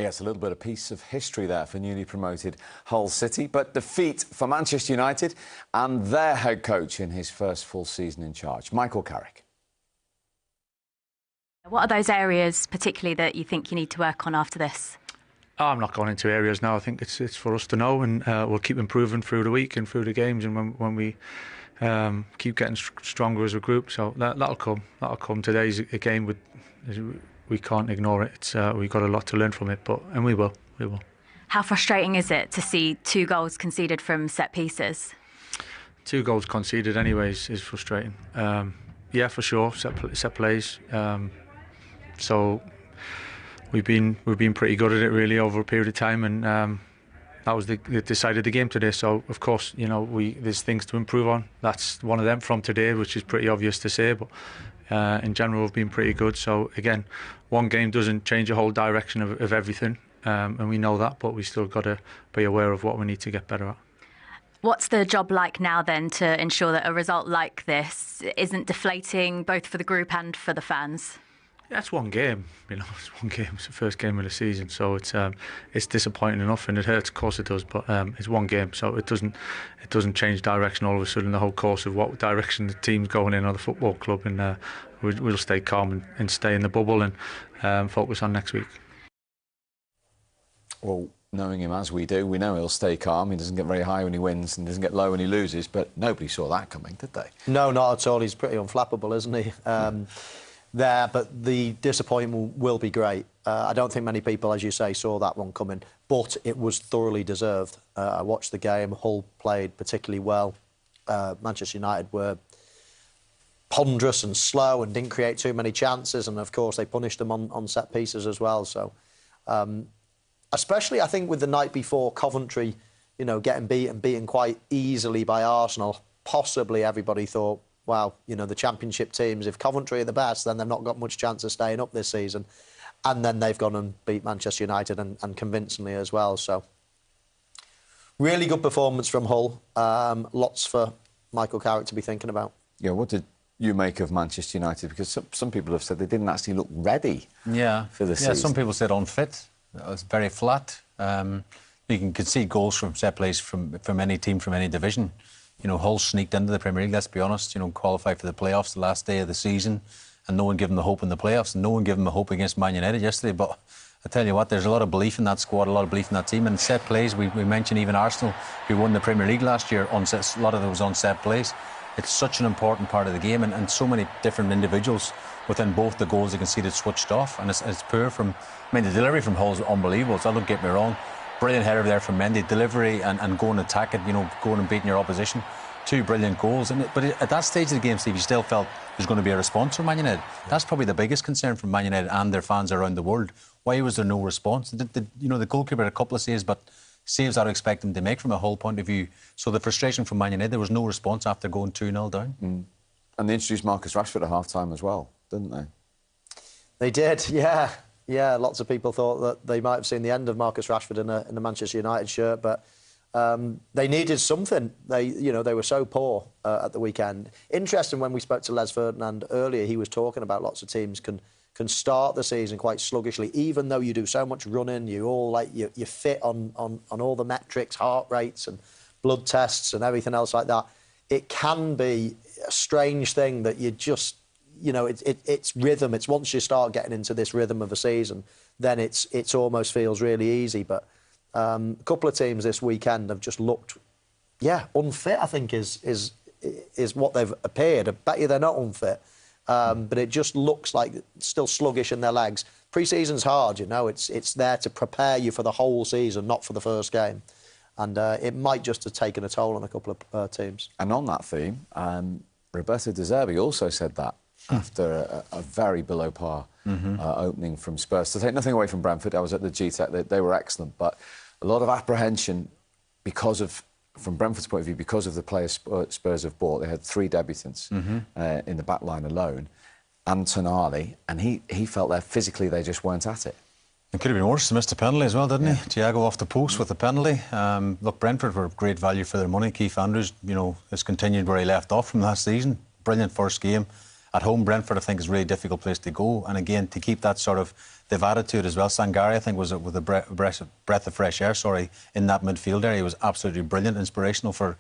Yes, a little bit of piece of history there for newly promoted Hull City, but defeat for Manchester United and their head coach in his first full season in charge, Michael Carrick. What are those areas particularly that you think you need to work on after this? I'm not going into areas now. I think it's for us to know, and we'll keep improving through the week and through the games, and when we keep getting stronger as a group. So that'll come. Today's a game we can't ignore it. We've got a lot to learn from it, and we will. How frustrating is it to see 2 goals conceded from set pieces? 2 goals conceded, anyways, is frustrating. Yeah, for sure. Set plays. So we've been pretty good at it really over a period of time, and that was it decided the game today. So of course, there's things to improve on. That's one of them from today, which is pretty obvious to say, but in general we've been pretty good. So again, one game doesn't change the whole direction of everything, and we know that, but we still got to be aware of what we need to get better at. What's the job like now then to ensure that a result like this isn't deflating both for the group and for the fans? Yeah, it's one game, it's one game. It's the first game of the season, so it's disappointing enough, and it hurts, of course it does. But it's one game, so it doesn't change direction all of a sudden. The whole course of what direction the team's going in, or the football club, and we'll stay calm and stay in the bubble and focus on next week. Well, knowing him as we do, we know he'll stay calm. He doesn't get very high when he wins and doesn't get low when he loses. But nobody saw that coming, did they? No, not at all. He's pretty unflappable, isn't he? But the disappointment will be great. I don't think many people, as you say, saw that one coming, but it was thoroughly deserved. I watched the game. Hull played particularly well. Manchester United were ponderous and slow and didn't create too many chances, and of course they punished them on set pieces as well. So, especially I think with the night before Coventry, getting beaten quite easily by Arsenal, possibly everybody thought, wow, the Championship teams, if Coventry are the best, then they've not got much chance of staying up this season. And then they've gone and beat Manchester United and convincingly as well. So, really good performance from Hull. Lots for Michael Carrick to be thinking about. Yeah, what did you make of Manchester United? Because some people have said they didn't actually look ready for the season. Yeah, some people said unfit. It was very flat. You can concede goals from set plays from any team, from any division. Hull sneaked into the Premier League, let's be honest, qualified for the playoffs the last day of the season, and no one gave them the hope in the playoffs, and no one gave them the hope against Man United yesterday. But I tell you what, there's a lot of belief in that squad, a lot of belief in that team. And set plays, we mentioned even Arsenal, who won the Premier League last year, a lot of it was on set plays. It's such an important part of the game, and so many different individuals within both the goals they conceded switched off, and it's poor from... the delivery from Hull is unbelievable, so don't get me wrong. Brilliant header there from Mendy, delivery and go and attack it, going and beating your opposition. 2 brilliant goals. But at that stage of the game, Steve, you still felt there's going to be a response from Man United. That's probably the biggest concern from Man United and their fans around the world. Why was there no response? The goalkeeper had a couple of saves, but saves I'd expect him to make from a Hull point of view. So the frustration from Man United, there was no response after going 2-0 down. And they introduced Marcus Rashford at half-time as well, didn't they? They did, yeah. Yeah, lots of people thought that they might have seen the end of Marcus Rashford in a Manchester United shirt, but they needed something. They were so poor at the weekend. Interesting, when we spoke to Les Ferdinand earlier, he was talking about lots of teams can start the season quite sluggishly, even though you do so much running, you're fit on all the metrics, heart rates and blood tests and everything else like that. It can be a strange thing that you just... it's rhythm. It's once you start getting into this rhythm of a season, then it's almost feels really easy. But a couple of teams this weekend have just looked, unfit. I think is what they've appeared. I bet you they're not unfit, but it just looks like still sluggish in their legs. Pre-season's hard, It's there to prepare you for the whole season, not for the first game. And it might just have taken a toll on a couple of teams. And on that theme, Roberto De Zerbi also said that. After a very below-par opening from Spurs. To take nothing away from Brentford, I was at the GTEC, they were excellent, but a lot of apprehension from Brentford's point of view, because of the players Spurs have bought. They had 3 debutants in the back line alone, and Tonali, and he felt that physically they just weren't at it. It could have been worse. He missed a penalty as well, didn't he? Thiago off the post with the penalty. Look, Brentford were great value for their money. Keith Andrews, has continued where he left off from last season. Brilliant first game. At home, Brentford, I think, is a really difficult place to go. And again, to keep that sort of, they've added to it as well. Sangari, I think, was with a breath of fresh air, in that midfield area. He was absolutely brilliant, inspirational for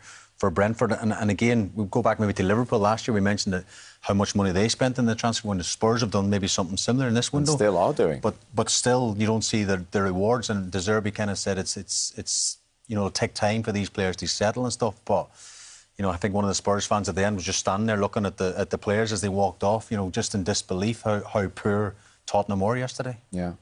Brentford. And again, we go back maybe to Liverpool last year. We mentioned that how much money they spent in the transfer window. Spurs have done maybe something similar in this window. And still are doing. But still, you don't see the rewards. And De Zerbi kind of said it's it'll take time for these players to settle and stuff. But I think one of the Spurs fans at the end was just standing there looking at the players as they walked off. Just in disbelief how poor Tottenham were yesterday. Yeah.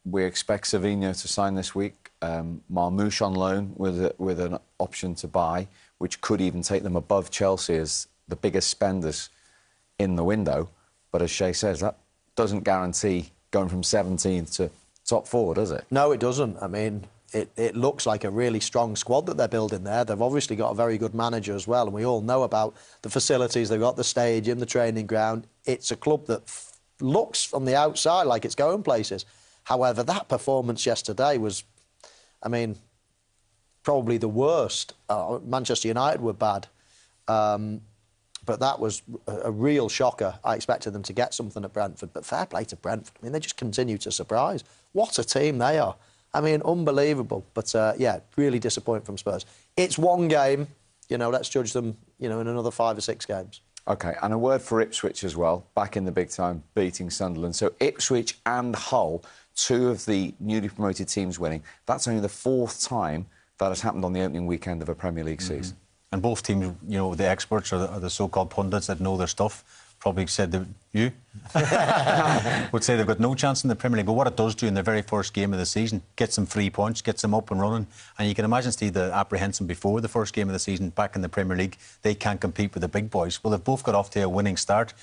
We expect Savinho to sign this week. Marmoush on loan with an option to buy, which could even take them above Chelsea as the biggest spenders in the window. But as Shay says, that doesn't guarantee going from 17th to top 4, does it? No, it doesn't. I mean, it looks like a really strong squad that they're building there. They've obviously got a very good manager as well, and we all know about the facilities. They've got the stadium, the training ground. It's a club that looks from the outside like it's going places. However, that performance yesterday was, I mean, probably the worst. Manchester United were bad. But that was a real shocker. I expected them to get something at Brentford, but fair play to Brentford. I mean, they just continue to surprise. What a team they are. I mean, unbelievable. But, yeah, really disappointing from Spurs. It's one game. Let's judge them, in another 5 or 6 games. OK, and a word for Ipswich as well, back in the big time, beating Sunderland. So Ipswich and Hull, 2 of the newly promoted teams winning. That's only the 4th time that has happened on the opening weekend of a Premier League season. And both teams, the experts or the so-called pundits that know their stuff, probably said that would say they've got no chance in the Premier League. But what it does do in their very first game of the season, gets them 3 points, gets them up and running. And you can imagine, Steve, the apprehension before the first game of the season back in the Premier League, they can't compete with the big boys. Well, they've both got off to a winning start.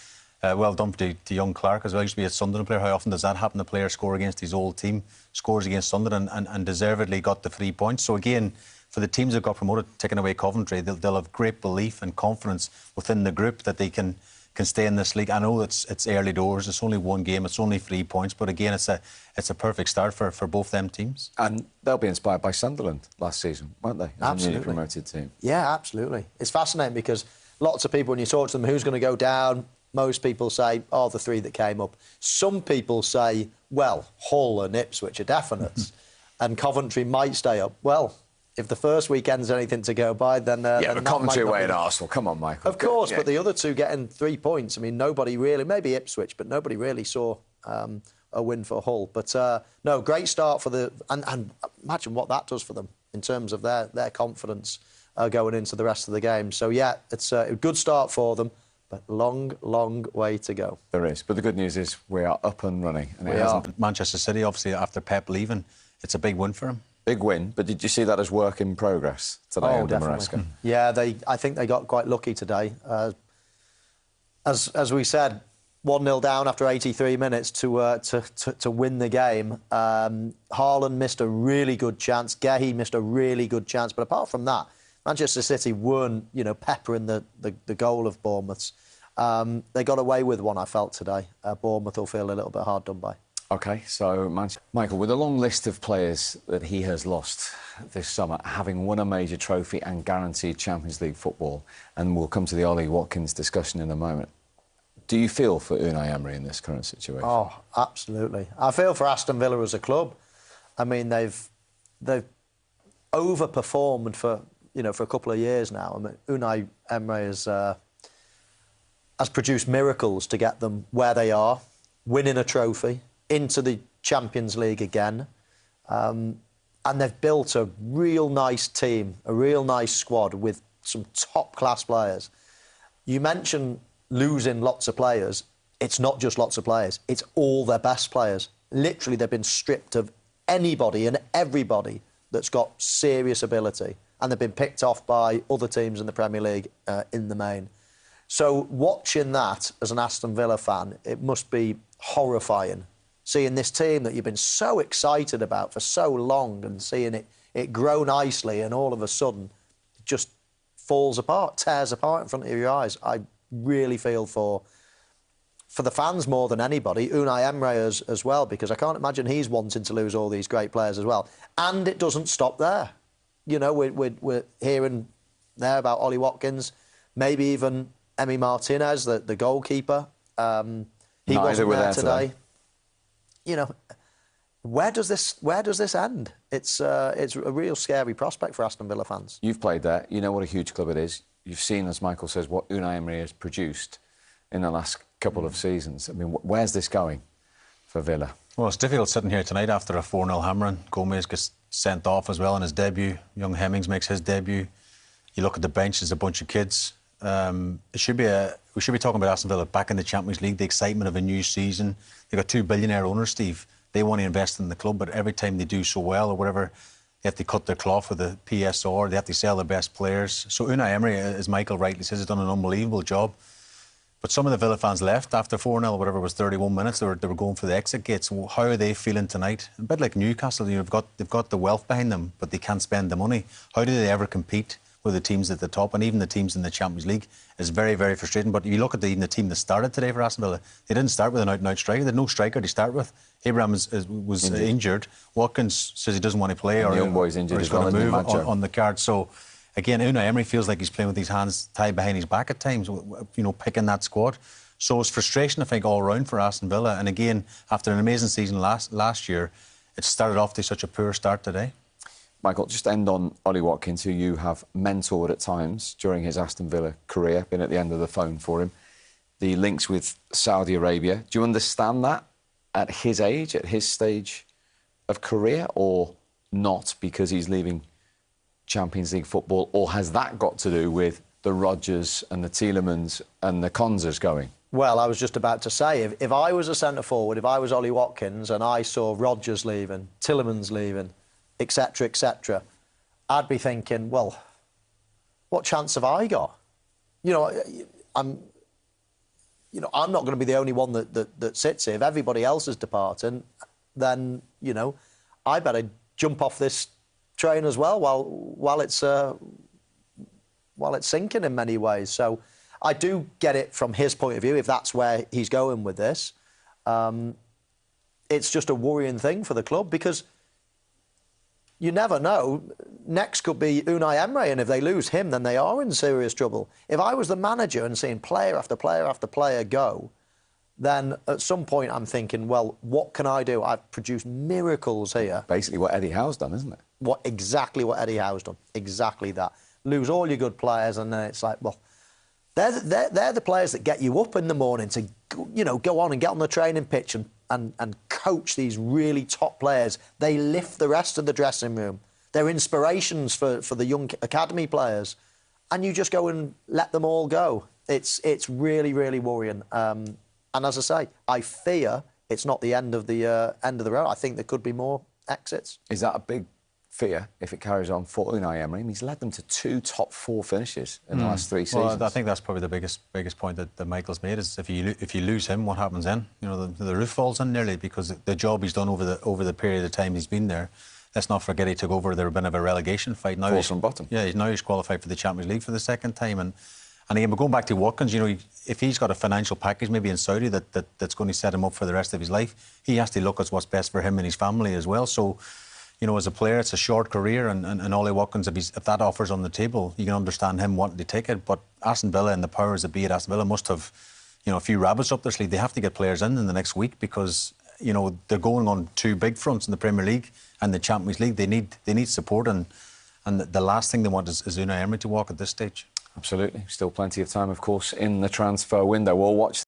Well done to young Clark as well. He used to be a Sunderland player. How often does that happen? A player score against his old team, scores against Sunderland and deservedly got the 3 points. So again, for the teams that got promoted, taking away Coventry, they'll have great belief and confidence within the group that they can stay in this league. I know it's early doors, it's only one game, it's only 3 points, but again, it's a perfect start for both them teams. And they'll be inspired by Sunderland last season, won't they? As a newly promoted team. Yeah, absolutely. It's fascinating because lots of people, when you talk to them, who's going to go down? Most people say, the 3 that came up. Some people say, well, Hull and Ipswich are definites, and Coventry might stay up. Well, if the first weekend's anything to go by, then... yeah, but Coventry away at Arsenal. Come on, Michael. Of course, but the other 2 getting 3 points. I mean, nobody really... Maybe Ipswich, but nobody really saw a win for Hull. But, no, great start for the... And imagine what that does for them in terms of their confidence going into the rest of the game. So, yeah, it's a good start for them, but long, long way to go. There is. But the good news is we are up and running. And we are. Manchester City, obviously, after Pep leaving, it's a big win for him. Big win, but did you see that as work in progress today under Maresca? Yeah, I think they got quite lucky today. As we said, 1-0 down after 83 minutes to win the game. Haaland missed a really good chance. Gehi missed a really good chance. But apart from that, Manchester City weren't, peppering the goal of Bournemouth's. They got away with one, I felt, today. Bournemouth will feel a little bit hard done by. OK, so Michael, with a long list of players that he has lost this summer, having won a major trophy and guaranteed Champions League football, and we'll come to the Ollie Watkins discussion in a moment, do you feel for Unai Emery in this current situation? Oh, absolutely. I feel for Aston Villa as a club. I mean, they've overperformed for a couple of years now. I mean, Unai Emery has produced miracles to get them where they are, winning a trophy, into the Champions League again. And they've built a real nice team, a real nice squad with some top-class players. You mentioned losing lots of players. It's not just lots of players. It's all their best players. Literally, they've been stripped of anybody and everybody that's got serious ability, and they've been picked off by other teams in the Premier League in the main. So watching that as an Aston Villa fan, it must be horrifying, seeing this team that you've been so excited about for so long and seeing it grow nicely, and all of a sudden it just falls apart, tears apart in front of your eyes. I really feel for the fans more than anybody, Unai Emery as well, because I can't imagine he's wanting to lose all these great players as well. And it doesn't stop there. We're hearing there about Ollie Watkins, maybe even Emi Martinez, the goalkeeper. He Neither wasn't were there there today. You know, where does this end? It's a real scary prospect for Aston Villa fans. You've played there. You know what a huge club it is. You've seen, as Michael says, what Unai Emery has produced in the last couple of seasons. I mean, where's this going for Villa? Well, it's difficult sitting here tonight after a 4-0 hammering. Gomez gets sent off as well in his debut. Young Hemmings makes his debut. You look at the bench, there's a bunch of kids. We should be talking about Aston Villa back in the Champions League, the excitement of a new season. They've got two billionaire owners, Steve. They want to invest in the club, but every time they do so well or whatever, they have to cut their cloth with the PSR. They have to sell their best players. So Unai Emery, as Michael rightly says, has done an unbelievable job. But some of the Villa fans left after 4-0, whatever it was, 31 minutes. They were going for the exit gates. So how are they feeling tonight? A bit like Newcastle, they've got the wealth behind them, but they can't spend the money. How do they ever compete with the teams at the top, and even the teams in the Champions League? Is very, very frustrating. But if you look at even the team that started today for Aston Villa, they didn't start with an out-and-out striker. They had no striker to start with. Abraham was injured. Watkins says he doesn't want to play, or the young boy's injured. He's going to move on the card. So again, Unai Emery feels like he's playing with his hands tied behind his back at times. You know, picking that squad. So it's frustration, I think, all round for Aston Villa. And again, after an amazing season last year, it started off to such a poor start today. Michael, just end on Ollie Watkins, who you have mentored at times during his Aston Villa career, been at the end of the phone for him. The links with Saudi Arabia. Do you understand that at his age, at his stage of career, or not because he's leaving Champions League football? Or has that got to do with the Rodgers and the Tielemans and the Konzas going? Well, I was just about to say, if I was a centre-forward, if I was Ollie Watkins and I saw Rodgers leaving, Tielemans leaving, etc., I'd be thinking, well, what chance have I got? You know, I'm not going to be the only one that sits here. If everybody else is departing, then, you know, I better jump off this train as well while it's sinking in many ways. So I do get it from his point of view, if that's where he's going with this. It's just a worrying thing for the club, because you never know. Next could be Unai Emery, and if they lose him, then they are in serious trouble. If I was the manager and seeing player after player after player go, then at some point I'm thinking, well, what can I do? I've produced miracles here. Basically what Eddie Howe's done, isn't it? Exactly what Eddie Howe's done. Exactly that. Lose all your good players, and then it's like, well, they're the players that get you up in the morning to, you know, go on and get on the training pitch and coach these really top players. They lift the rest of the dressing room. They're inspirations for the young academy players, and you just go and let them all go. It's really, really worrying. And as I say, I fear it's not the end of the road. I think there could be more exits. Is that a big fear if it carries on for Unai Emery? He's led them to 2 top 4 finishes in the last 3 seasons. Well, I think that's probably the biggest point that Michael's made, is if you lose him, what happens then? You know, the roof falls in nearly, because the job he's done over the period of time he's been there. Let's not forget he took over a bit of a relegation fight. Now Falls from bottom. Yeah, now he's qualified for the Champions League for the second time. And again, we're going back to Watkins. You know, if he's got a financial package maybe in Saudi that's going to set him up for the rest of his life, he has to look at what's best for him and his family as well. So, you know, as a player, it's a short career, and Ollie Watkins, if that offer's on the table, you can understand him wanting to take it. But Aston Villa and the powers that be at Aston Villa must have, you know, a few rabbits up their sleeve. They have to get players in the next week, because, you know, they're going on 2 big fronts in the Premier League and the Champions League. They need support, and the last thing they want is Unai Emery to walk at this stage. Absolutely. Still plenty of time, of course, in the transfer window. We'll watch